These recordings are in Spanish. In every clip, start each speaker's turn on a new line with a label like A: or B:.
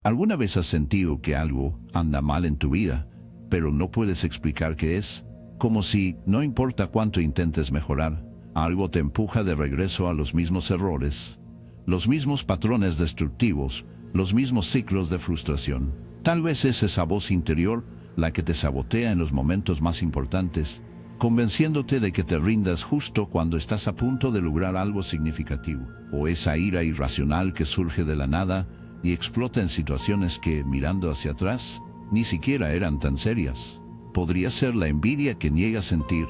A: ¿Alguna vez has sentido que algo anda mal en tu vida, pero no puedes explicar qué es? Como si, no importa cuánto intentes mejorar, algo te empuja de regreso a los mismos errores, los mismos patrones destructivos, los mismos ciclos de frustración. Tal vez es esa voz interior la que te sabotea en los momentos más importantes, convenciéndote de que te rindas justo cuando estás a punto de lograr algo significativo. O esa ira irracional que surge de la nada y explota en situaciones que, mirando hacia atrás, ni siquiera eran tan serias. Podría ser la envidia que niegas sentir,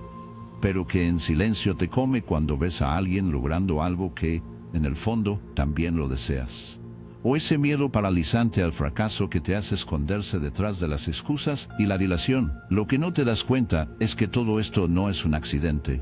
A: pero que en silencio te come cuando ves a alguien logrando algo que, en el fondo, también lo deseas. O ese miedo paralizante al fracaso que te hace esconderse detrás de las excusas y la dilación. Lo que no te das cuenta es que todo esto no es un accidente.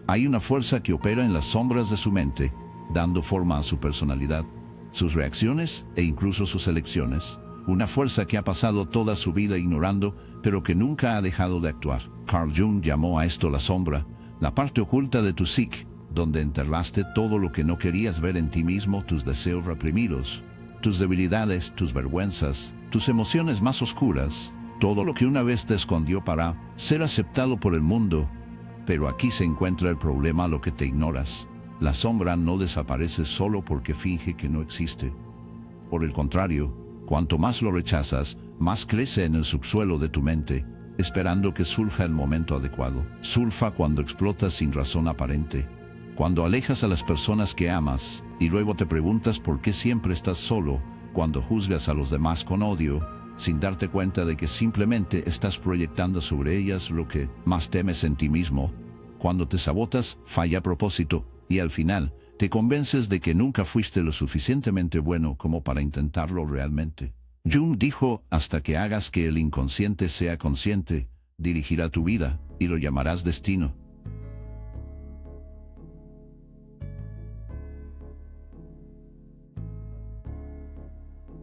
A: Hay una fuerza que opera en las sombras de su mente, dando forma a su personalidad, sus reacciones e incluso sus elecciones. Una fuerza que ha pasado toda su vida ignorando, pero que nunca ha dejado de actuar. Carl Jung llamó a esto la sombra, la parte oculta de tu psique, donde enterraste todo lo que no querías ver en ti mismo, tus deseos reprimidos, tus debilidades, tus vergüenzas, tus emociones más oscuras, todo lo que una vez te escondió para ser aceptado por el mundo. Pero aquí se encuentra el problema, lo que te ignoras. La sombra no desaparece solo porque finge que no existe. Por el contrario, cuanto más lo rechazas, más crece en el subsuelo de tu mente, esperando que surja el momento adecuado. Surfa cuando explotas sin razón aparente, cuando alejas a las personas que amas, y luego te preguntas por qué siempre estás solo, cuando juzgas a los demás con odio, sin darte cuenta de que simplemente estás proyectando sobre ellas lo que más temes en ti mismo, cuando te sabotas, falla a propósito, y al final, te convences de que nunca fuiste lo suficientemente bueno como para intentarlo realmente. Jung dijo, hasta que hagas que el inconsciente sea consciente, dirigirá tu vida, y lo llamarás destino.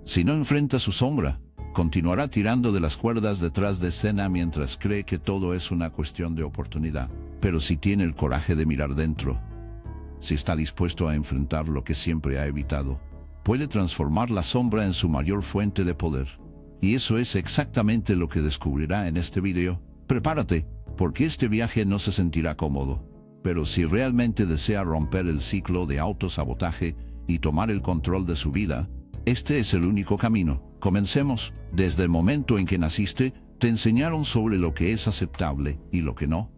A: Si no enfrenta su sombra, continuará tirando de las cuerdas detrás de escena mientras cree que todo es una cuestión de oportunidad. Pero si tiene el coraje de mirar dentro, si está dispuesto a enfrentar lo que siempre ha evitado, puede transformar la sombra en su mayor fuente de poder. Y eso es exactamente lo que descubrirá en este video. Prepárate, porque este viaje no se sentirá cómodo. Pero si realmente desea romper el ciclo de autosabotaje y tomar el control de su vida, este es el único camino. Comencemos. Desde el momento en que naciste, te enseñaron sobre lo que es aceptable y lo que no.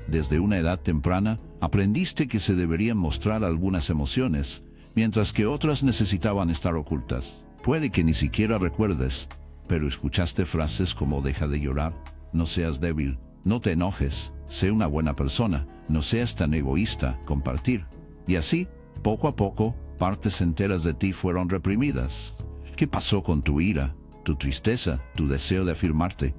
A: Desde una edad temprana, aprendiste que se deberían mostrar algunas emociones, mientras que otras necesitaban estar ocultas. Puede que ni siquiera recuerdes, pero escuchaste frases como deja de llorar, no seas débil, no te enojes, sé una buena persona, no seas tan egoísta, compartir. Y así, poco a poco, partes enteras de ti fueron reprimidas. ¿Qué pasó con tu ira, tu tristeza, tu deseo de afirmarte?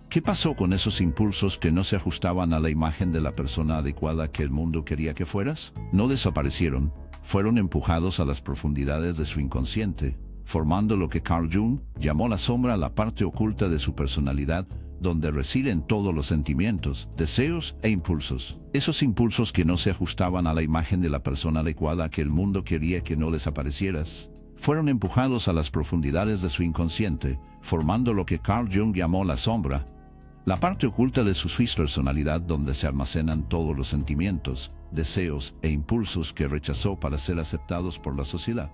A: ¿Qué pasó con esos impulsos que no se ajustaban a la imagen de la persona adecuada que el mundo quería que fueras? No desaparecieron, fueron empujados a las profundidades de su inconsciente, formando lo que Carl Jung llamó la sombra, la parte oculta de su personalidad, donde residen todos los sentimientos, deseos e impulsos. Esos impulsos que no se ajustaban a la imagen de la persona adecuada que el mundo quería que no desaparecieras, fueron empujados a las profundidades de su inconsciente, formando lo que Carl Jung llamó la sombra, la parte oculta de su personalidad, donde se almacenan todos los sentimientos, deseos e impulsos que rechazó para ser aceptados por la sociedad.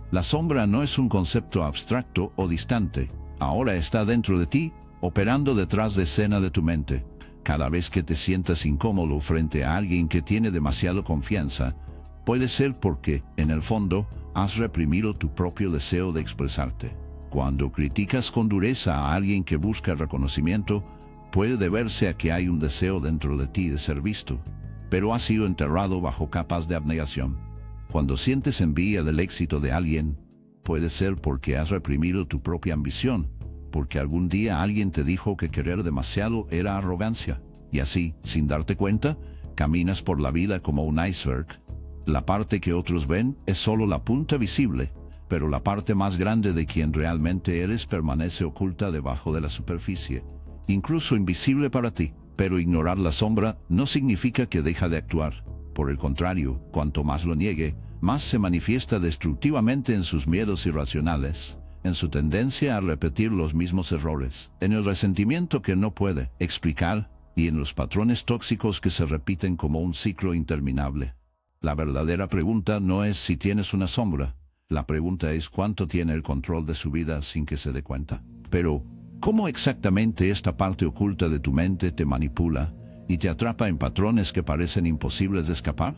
A: La sombra no es un concepto abstracto o distante, ahora está dentro de ti, operando detrás de escena de tu mente. Cada vez que te sientas incómodo frente a alguien que tiene demasiada confianza, puede ser porque, en el fondo, has reprimido tu propio deseo de expresarte. Cuando criticas con dureza a alguien que busca reconocimiento, puede deberse a que hay un deseo dentro de ti de ser visto, pero ha sido enterrado bajo capas de abnegación. Cuando sientes envidia del éxito de alguien, puede ser porque has reprimido tu propia ambición, porque algún día alguien te dijo que querer demasiado era arrogancia, y así, sin darte cuenta, caminas por la vida como un iceberg. La parte que otros ven es solo la punta visible, pero la parte más grande de quien realmente eres permanece oculta debajo de la superficie, incluso invisible para ti. Pero ignorar la sombra no significa que deja de actuar. Por el contrario, cuanto más lo niegue, más se manifiesta destructivamente en sus miedos irracionales, en su tendencia a repetir los mismos errores, en el resentimiento que no puede explicar y en los patrones tóxicos que se repiten como un ciclo interminable. La verdadera pregunta no es si tienes una sombra, la pregunta es cuánto tiene el control de su vida sin que se dé cuenta. Pero, ¿cómo exactamente esta parte oculta de tu mente te manipula y te atrapa en patrones que parecen imposibles de escapar?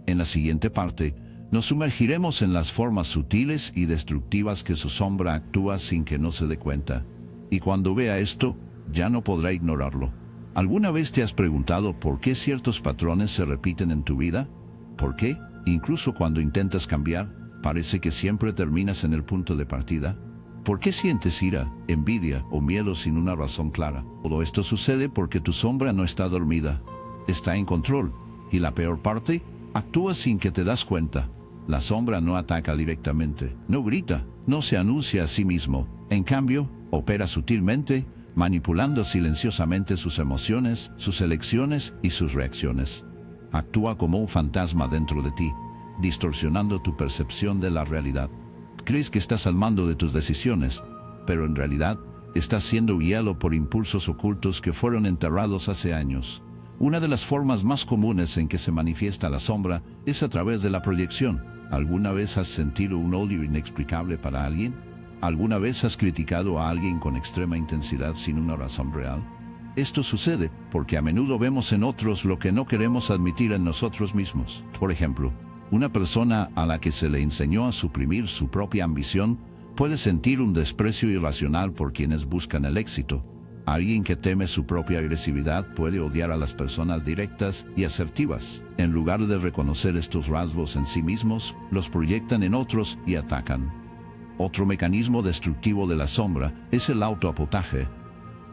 A: En la siguiente parte, nos sumergiremos en las formas sutiles y destructivas que su sombra actúa sin que no se dé cuenta. Y cuando vea esto, ya no podrá ignorarlo. ¿Alguna vez te has preguntado por qué ciertos patrones se repiten en tu vida? ¿Por qué, incluso cuando intentas cambiar, parece que siempre terminas en el punto de partida? ¿Por qué sientes ira, envidia o miedo sin una razón clara? Todo esto sucede porque tu sombra no está dormida, está en control. Y la peor parte, actúa sin que te das cuenta. La sombra no ataca directamente, no grita, no se anuncia a sí mismo. En cambio, opera sutilmente, manipulando silenciosamente sus emociones, sus elecciones y sus reacciones. Actúa como un fantasma dentro de ti, distorsionando tu percepción de la realidad. Crees que estás al mando de tus decisiones, pero en realidad estás siendo guiado por impulsos ocultos que fueron enterrados hace años. Una de las formas más comunes en que se manifiesta la sombra es a través de la proyección. ¿Alguna vez has sentido un odio inexplicable para alguien? ¿Alguna vez has criticado a alguien con extrema intensidad sin una razón real? Esto sucede porque a menudo vemos en otros lo que no queremos admitir en nosotros mismos. Por ejemplo, una persona a la que se le enseñó a suprimir su propia ambición puede sentir un desprecio irracional por quienes buscan el éxito. Alguien que teme su propia agresividad puede odiar a las personas directas y asertivas. En lugar de reconocer estos rasgos en sí mismos, los proyectan en otros y atacan. Otro mecanismo destructivo de la sombra es el autosabotaje.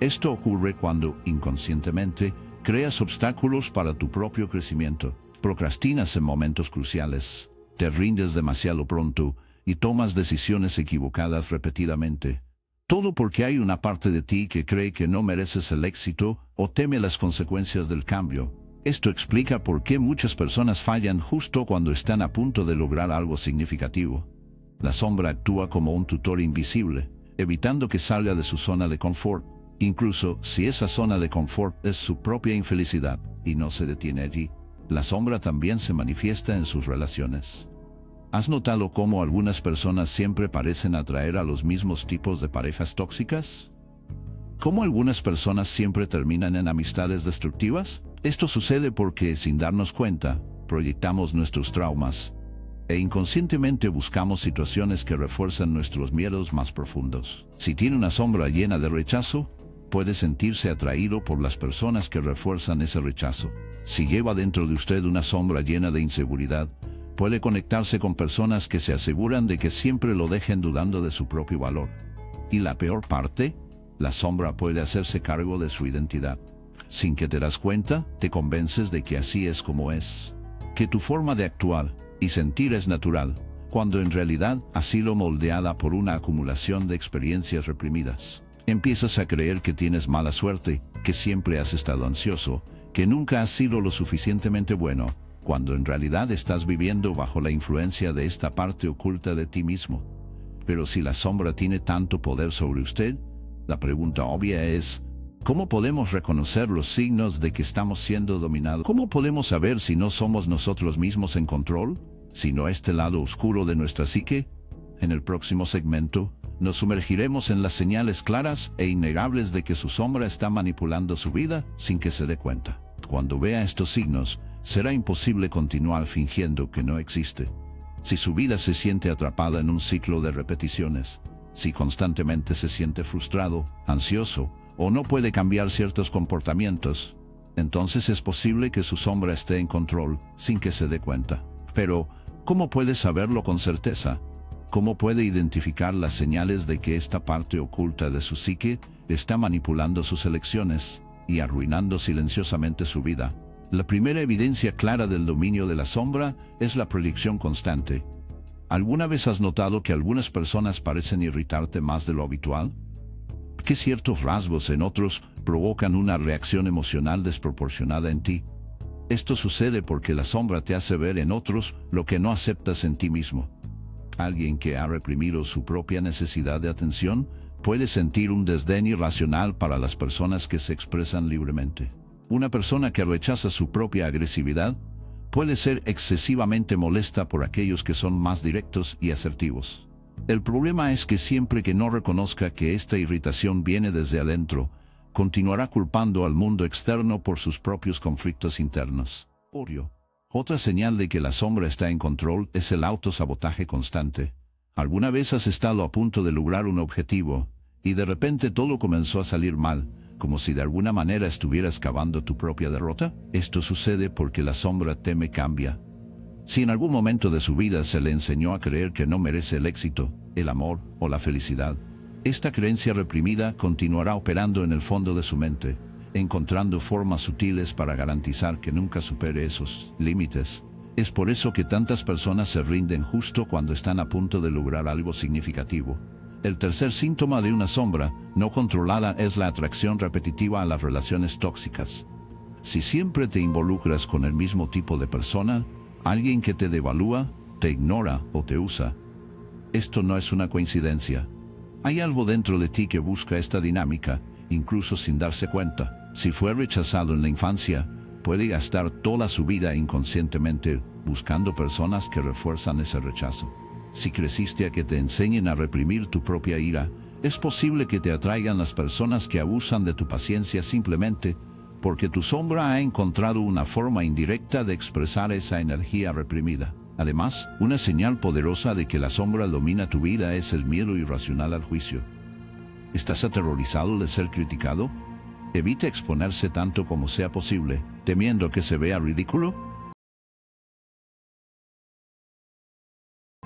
A: Esto ocurre cuando, inconscientemente, creas obstáculos para tu propio crecimiento. Procrastinas en momentos cruciales, te rindes demasiado pronto y tomas decisiones equivocadas repetidamente. Todo porque hay una parte de ti que cree que no mereces el éxito o teme las consecuencias del cambio. Esto explica por qué muchas personas fallan justo cuando están a punto de lograr algo significativo. La sombra actúa como un tutor invisible, evitando que salga de su zona de confort, incluso si esa zona de confort es su propia infelicidad y no se detiene allí. La sombra también se manifiesta en sus relaciones. ¿Has notado cómo algunas personas siempre parecen atraer a los mismos tipos de parejas tóxicas? ¿Cómo algunas personas siempre terminan en amistades destructivas? Esto sucede porque, sin darnos cuenta, proyectamos nuestros traumas e inconscientemente buscamos situaciones que refuerzan nuestros miedos más profundos. Si tiene una sombra llena de rechazo, puede sentirse atraído por las personas que refuerzan ese rechazo. Si lleva dentro de usted una sombra llena de inseguridad, puede conectarse con personas que se aseguran de que siempre lo dejen dudando de su propio valor. Y la peor parte, la sombra puede hacerse cargo de su identidad. Sin que te das cuenta, te convences de que así es como es, que tu forma de actuar y sentir es natural, cuando en realidad ha sido moldeada por una acumulación de experiencias reprimidas. Empiezas a creer que tienes mala suerte, que siempre has estado ansioso, que nunca has sido lo suficientemente bueno, cuando en realidad estás viviendo bajo la influencia de esta parte oculta de ti mismo. Pero si la sombra tiene tanto poder sobre usted, la pregunta obvia es, ¿cómo podemos reconocer los signos de que estamos siendo dominados? ¿Cómo podemos saber si no somos nosotros mismos en control? ¿Sino este lado oscuro de nuestra psique? En el próximo segmento, nos sumergiremos en las señales claras e innegables de que su sombra está manipulando su vida sin que se dé cuenta. Cuando vea estos signos, será imposible continuar fingiendo que no existe. Si su vida se siente atrapada en un ciclo de repeticiones, si constantemente se siente frustrado, ansioso, o no puede cambiar ciertos comportamientos, entonces es posible que su sombra esté en control sin que se dé cuenta. Pero, ¿cómo puede saberlo con certeza? ¿Cómo puede identificar las señales de que esta parte oculta de su psique está manipulando sus elecciones y arruinando silenciosamente su vida? La primera evidencia clara del dominio de la sombra es la proyección constante. ¿Alguna vez has notado que algunas personas parecen irritarte más de lo habitual? ¿Que ciertos rasgos en otros provocan una reacción emocional desproporcionada en ti? Esto sucede porque la sombra te hace ver en otros lo que no aceptas en ti mismo. Alguien que ha reprimido su propia necesidad de atención puede sentir un desdén irracional para las personas que se expresan libremente. Una persona que rechaza su propia agresividad puede ser excesivamente molesta por aquellos que son más directos y asertivos. El problema es que siempre que no reconozca que esta irritación viene desde adentro, continuará culpando al mundo externo por sus propios conflictos internos. Otra señal de que la sombra está en control es el autosabotaje constante. ¿Alguna vez has estado a punto de lograr un objetivo y de repente todo comenzó a salir mal, como si de alguna manera estuvieras cavando tu propia derrota? Esto sucede porque la sombra teme cambia. Si en algún momento de su vida se le enseñó a creer que no merece el éxito, el amor o la felicidad, esta creencia reprimida continuará operando en el fondo de su mente, encontrando formas sutiles para garantizar que nunca supere esos límites. Es por eso que tantas personas se rinden justo cuando están a punto de lograr algo significativo. El tercer síntoma de una sombra no controlada es la atracción repetitiva a las relaciones tóxicas. Si siempre te involucras con el mismo tipo de persona, alguien que te devalúa, te ignora o te usa, esto no es una coincidencia. Hay algo dentro de ti que busca esta dinámica, incluso sin darse cuenta. Si fue rechazado en la infancia, puede gastar toda su vida inconscientemente buscando personas que refuerzan ese rechazo. Si creciste a que te enseñen a reprimir tu propia ira, es posible que te atraigan las personas que abusan de tu paciencia simplemente porque tu sombra ha encontrado una forma indirecta de expresar esa energía reprimida. Además, una señal poderosa de que la sombra domina tu vida es el miedo irracional al juicio. ¿Estás aterrorizado de ser criticado? Evita exponerse tanto como sea posible, temiendo que se vea ridículo.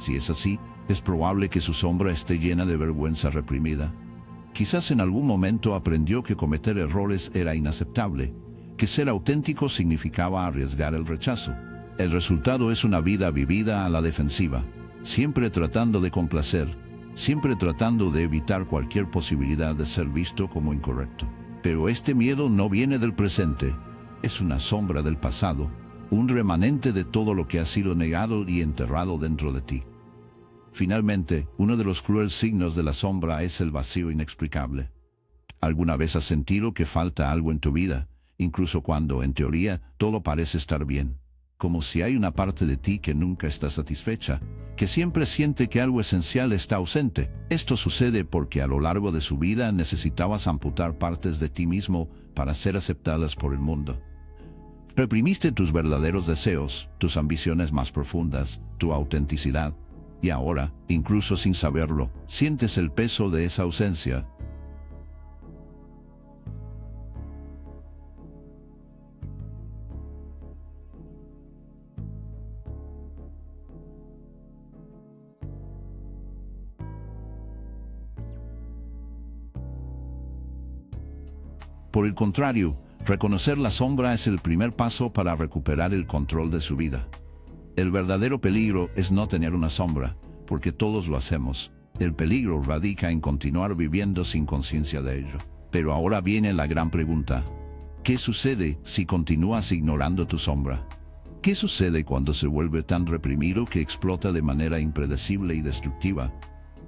A: Si es así, es probable que su sombra esté llena de vergüenza reprimida. Quizás en algún momento aprendió que cometer errores era inaceptable, que ser auténtico significaba arriesgar el rechazo. El resultado es una vida vivida a la defensiva, siempre tratando de complacer, siempre tratando de evitar cualquier posibilidad de ser visto como incorrecto. Pero este miedo no viene del presente, es una sombra del pasado, un remanente de todo lo que ha sido negado y enterrado dentro de ti. Finalmente, uno de los crueles signos de la sombra es el vacío inexplicable. ¿Alguna vez has sentido que falta algo en tu vida, incluso cuando, en teoría, todo parece estar bien? Como si hay una parte de ti que nunca está satisfecha, que siempre siente que algo esencial está ausente. Esto sucede porque a lo largo de su vida necesitabas amputar partes de ti mismo para ser aceptadas por el mundo. Reprimiste tus verdaderos deseos, tus ambiciones más profundas, tu autenticidad. Y ahora, incluso sin saberlo, sientes el peso de esa ausencia. Por el contrario, reconocer la sombra es el primer paso para recuperar el control de su vida. El verdadero peligro es no tener una sombra, porque todos lo hacemos. El peligro radica en continuar viviendo sin conciencia de ello. Pero ahora viene la gran pregunta. ¿Qué sucede si continúas ignorando tu sombra? ¿Qué sucede cuando se vuelve tan reprimido que explota de manera impredecible y destructiva?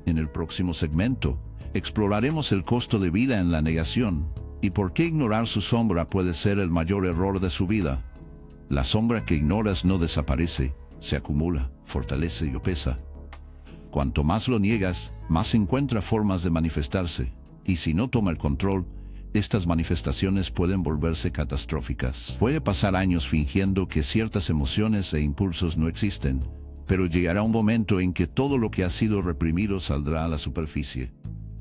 A: En el próximo segmento, exploraremos el costo de vida en la negación y por qué ignorar su sombra puede ser el mayor error de su vida. La sombra que ignoras no desaparece, se acumula, fortalece y pesa. Cuanto más lo niegas, más encuentra formas de manifestarse, y si no toma el control, estas manifestaciones pueden volverse catastróficas. Puede pasar años fingiendo que ciertas emociones e impulsos no existen, pero llegará un momento en que todo lo que ha sido reprimido saldrá a la superficie.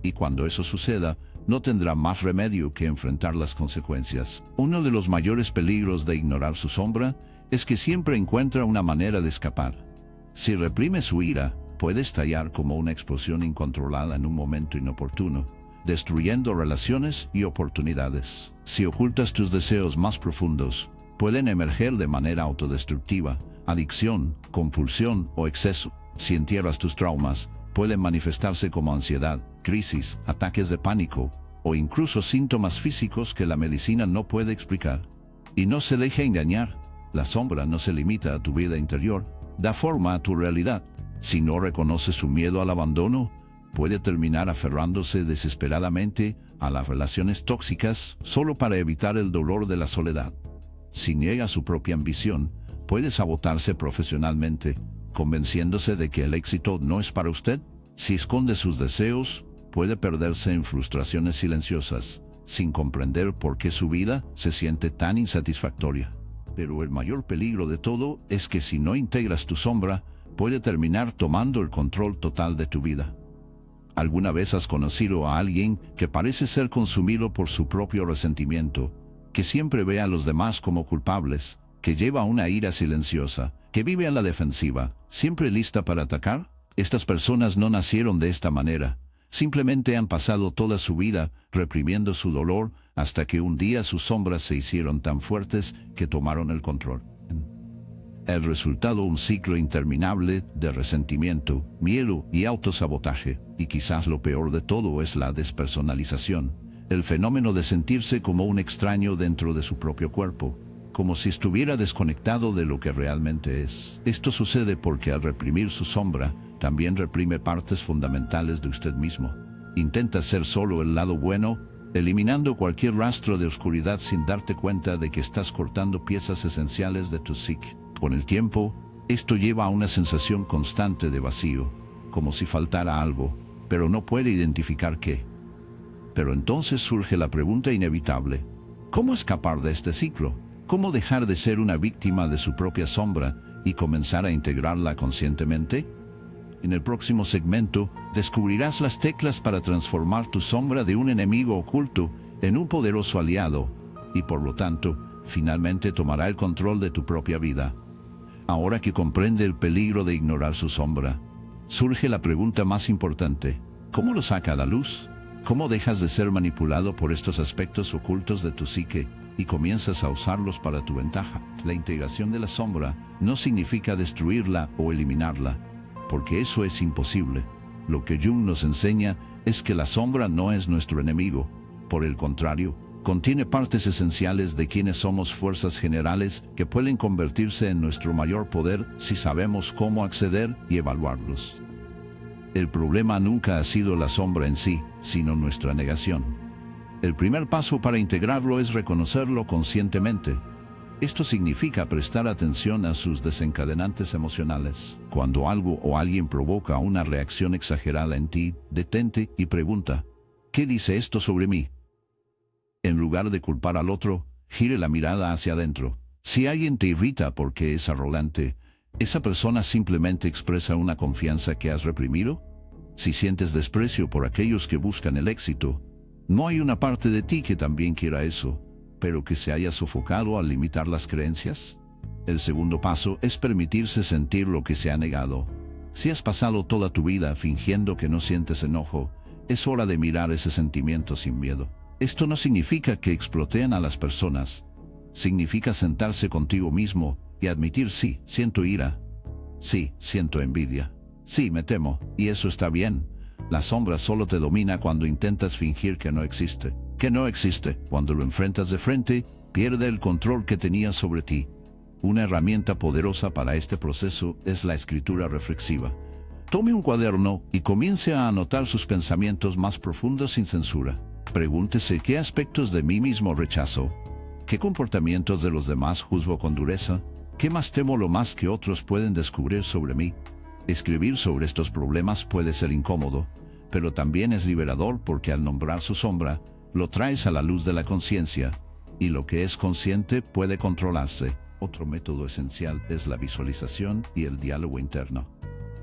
A: Y cuando eso suceda, no tendrá más remedio que enfrentar las consecuencias. Uno de los mayores peligros de ignorar su sombra es que siempre encuentra una manera de escapar. Si reprime su ira, puede estallar como una explosión incontrolada en un momento inoportuno, destruyendo relaciones y oportunidades. Si ocultas tus deseos más profundos, pueden emerger de manera autodestructiva, adicción, compulsión o exceso. Si entierras tus traumas, pueden manifestarse como ansiedad, crisis, ataques de pánico o incluso síntomas físicos que la medicina no puede explicar. Y no se deje engañar, la sombra no se limita a tu vida interior, da forma a tu realidad. Si no reconoce su miedo al abandono, puede terminar aferrándose desesperadamente a las relaciones tóxicas solo para evitar el dolor de la soledad. Si niega su propia ambición, puede sabotarse profesionalmente, convenciéndose de que el éxito no es para usted. Si esconde sus deseos, puede perderse en frustraciones silenciosas, sin comprender por qué su vida se siente tan insatisfactoria. Pero el mayor peligro de todo es que si no integras tu sombra, puede terminar tomando el control total de tu vida. ¿Alguna vez has conocido a alguien que parece ser consumido por su propio resentimiento, que siempre ve a los demás como culpables, que lleva una ira silenciosa, que vive a la defensiva, siempre lista para atacar? Estas personas no nacieron de esta manera, simplemente han pasado toda su vida reprimiendo su dolor hasta que un día sus sombras se hicieron tan fuertes que tomaron el control. El resultado, un ciclo interminable de resentimiento, miedo y autosabotaje, y quizás lo peor de todo es la despersonalización, el fenómeno de sentirse como un extraño dentro de su propio cuerpo, como si estuviera desconectado de lo que realmente es. Esto sucede porque al reprimir su sombra, también reprime partes fundamentales de usted mismo. Intenta ser solo el lado bueno, eliminando cualquier rastro de oscuridad sin darte cuenta de que estás cortando piezas esenciales de tu psique. Con el tiempo, esto lleva a una sensación constante de vacío, como si faltara algo, pero no puede identificar qué. Pero entonces surge la pregunta inevitable: ¿cómo escapar de este ciclo? ¿Cómo dejar de ser una víctima de su propia sombra y comenzar a integrarla conscientemente? En el próximo segmento, descubrirás las teclas para transformar tu sombra de un enemigo oculto en un poderoso aliado, y por lo tanto, finalmente tomará el control de tu propia vida. Ahora que comprende el peligro de ignorar su sombra, surge la pregunta más importante: ¿cómo lo saca a la luz? ¿Cómo dejas de ser manipulado por estos aspectos ocultos de tu psique y comienzas a usarlos para tu ventaja? La integración de la sombra no significa destruirla o eliminarla, porque eso es imposible. Lo que Jung nos enseña es que la sombra no es nuestro enemigo. Por el contrario, contiene partes esenciales de quienes somos, fuerzas generales que pueden convertirse en nuestro mayor poder si sabemos cómo acceder y evaluarlos. El problema nunca ha sido la sombra en sí, sino nuestra negación. El primer paso para integrarlo es reconocerlo conscientemente. Esto significa prestar atención a sus desencadenantes emocionales. Cuando algo o alguien provoca una reacción exagerada en ti, detente y pregunta: ¿qué dice esto sobre mí? En lugar de culpar al otro, gire la mirada hacia adentro. Si alguien te irrita porque es arrogante, ¿esa persona simplemente expresa una confianza que has reprimido? Si sientes desprecio por aquellos que buscan el éxito, ¿no hay una parte de ti que también quiera eso, pero que se haya sofocado al limitar las creencias? El segundo paso es permitirse sentir lo que se ha negado. Si has pasado toda tu vida fingiendo que no sientes enojo, es hora de mirar ese sentimiento sin miedo. Esto no significa que exploteen a las personas. Significa sentarse contigo mismo y admitir: sí, siento ira. Sí, siento envidia. Sí, me temo, y eso está bien. La sombra solo te domina cuando intentas fingir que no existe. Que no existe. Cuando lo enfrentas de frente, pierde el control que tenía sobre ti. Una herramienta poderosa para este proceso es la escritura reflexiva. Tome un cuaderno y comience a anotar sus pensamientos más profundos sin censura. Pregúntese: ¿qué aspectos de mí mismo rechazo? ¿Qué comportamientos de los demás juzgo con dureza? ¿Qué más temo lo más que otros pueden descubrir sobre mí? Escribir sobre estos problemas puede ser incómodo, pero también es liberador, porque al nombrar su sombra, lo traes a la luz de la conciencia, y lo que es consciente puede controlarse. Otro método esencial es la visualización y el diálogo interno.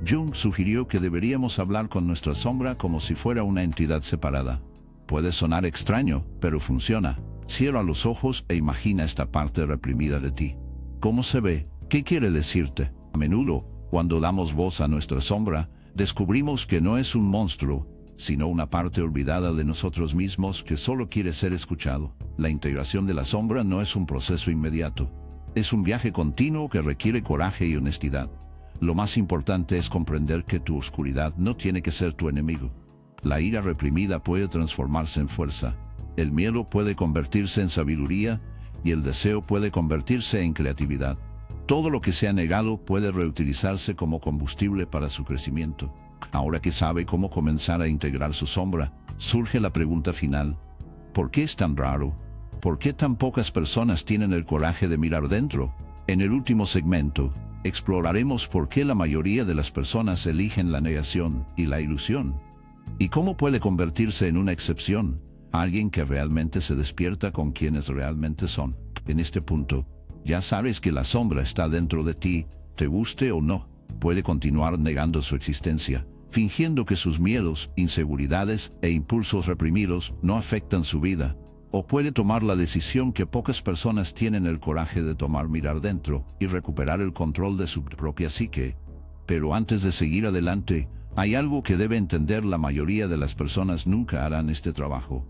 A: Jung sugirió que deberíamos hablar con nuestra sombra como si fuera una entidad separada. Puede sonar extraño, pero funciona. Cierra los ojos e imagina esta parte reprimida de ti. ¿Cómo se ve? ¿Qué quiere decirte? A menudo, cuando damos voz a nuestra sombra, descubrimos que no es un monstruo, sino una parte olvidada de nosotros mismos que solo quiere ser escuchado. La integración de la sombra no es un proceso inmediato. Es un viaje continuo que requiere coraje y honestidad. Lo más importante es comprender que tu oscuridad no tiene que ser tu enemigo. La ira reprimida puede transformarse en fuerza. El miedo puede convertirse en sabiduría y el deseo puede convertirse en creatividad. Todo lo que se ha negado puede reutilizarse como combustible para su crecimiento. Ahora que sabe cómo comenzar a integrar su sombra, surge la pregunta final: ¿por qué es tan raro? ¿Por qué tan pocas personas tienen el coraje de mirar dentro? En el último segmento, exploraremos por qué la mayoría de las personas eligen la negación y la ilusión, y cómo puede convertirse en una excepción, alguien que realmente se despierta con quienes realmente son. En este punto, ya sabes que la sombra está dentro de ti, te guste o no. Puede continuar negando su existencia, fingiendo que sus miedos, inseguridades e impulsos reprimidos no afectan su vida. O puede tomar la decisión que pocas personas tienen el coraje de tomar: mirar dentro y recuperar el control de su propia psique. Pero antes de seguir adelante, hay algo que debe entender: la mayoría de las personas nunca harán este trabajo.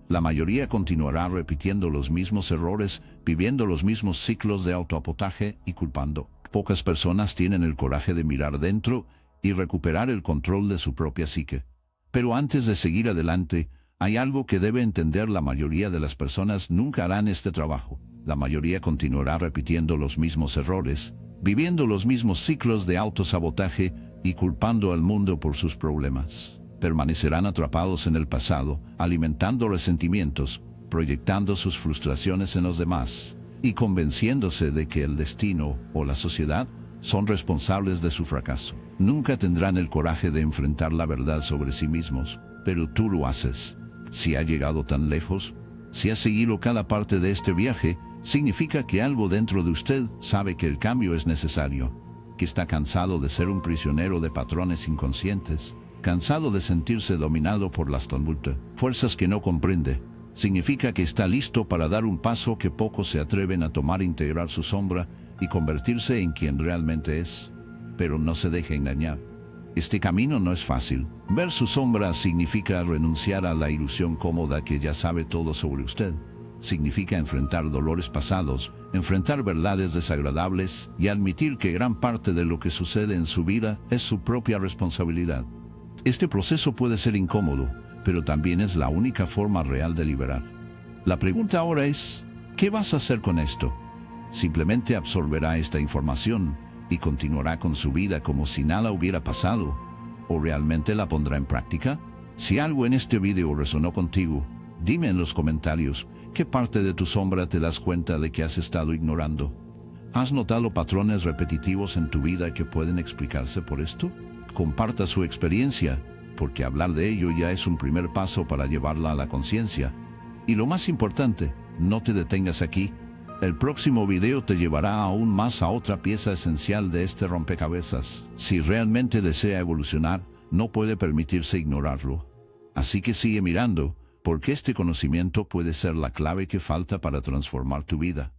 A: La mayoría continuará repitiendo los mismos errores, viviendo los mismos ciclos de autosabotaje y culpando. Pocas personas tienen el coraje de mirar dentro y recuperar el control de su propia psique. Pero antes de seguir adelante, hay algo que debe entender: la mayoría de las personas nunca harán este trabajo. La mayoría continuará repitiendo los mismos errores, viviendo los mismos ciclos de autosabotaje y culpando al mundo por sus problemas. Permanecerán atrapados en el pasado, alimentando resentimientos, proyectando sus frustraciones en los demás y convenciéndose de que el destino o la sociedad son responsables de su fracaso. Nunca tendrán el coraje de enfrentar la verdad sobre sí mismos, pero tú lo haces. Si ha llegado tan lejos, si ha seguido cada parte de este viaje, significa que algo dentro de usted sabe que el cambio es necesario, que está cansado de ser un prisionero de patrones inconscientes, cansado de sentirse dominado por las fuerzas que no comprende. Significa que está listo para dar un paso que pocos se atreven a tomar: integrar su sombra y convertirse en quien realmente es. Pero no se deje engañar. Este camino no es fácil. Ver su sombra significa renunciar a la ilusión cómoda que ya sabe todo sobre usted. Significa enfrentar dolores pasados, enfrentar verdades desagradables y admitir que gran parte de lo que sucede en su vida es su propia responsabilidad. Este proceso puede ser incómodo, pero también es la única forma real de liberar. La pregunta ahora es: ¿qué vas a hacer con esto? ¿Simplemente absorberá esta información y continuará con su vida como si nada hubiera pasado? ¿O realmente la pondrá en práctica? Si algo en este video resonó contigo, dime en los comentarios qué parte de tu sombra te das cuenta de que has estado ignorando. ¿Has notado patrones repetitivos en tu vida que pueden explicarse por esto? Comparta su experiencia, porque hablar de ello ya es un primer paso para llevarla a la conciencia. Y lo más importante, no te detengas aquí. El próximo video te llevará aún más a otra pieza esencial de este rompecabezas. Si realmente desea evolucionar, no puede permitirse ignorarlo. Así que sigue mirando, porque este conocimiento puede ser la clave que falta para transformar tu vida.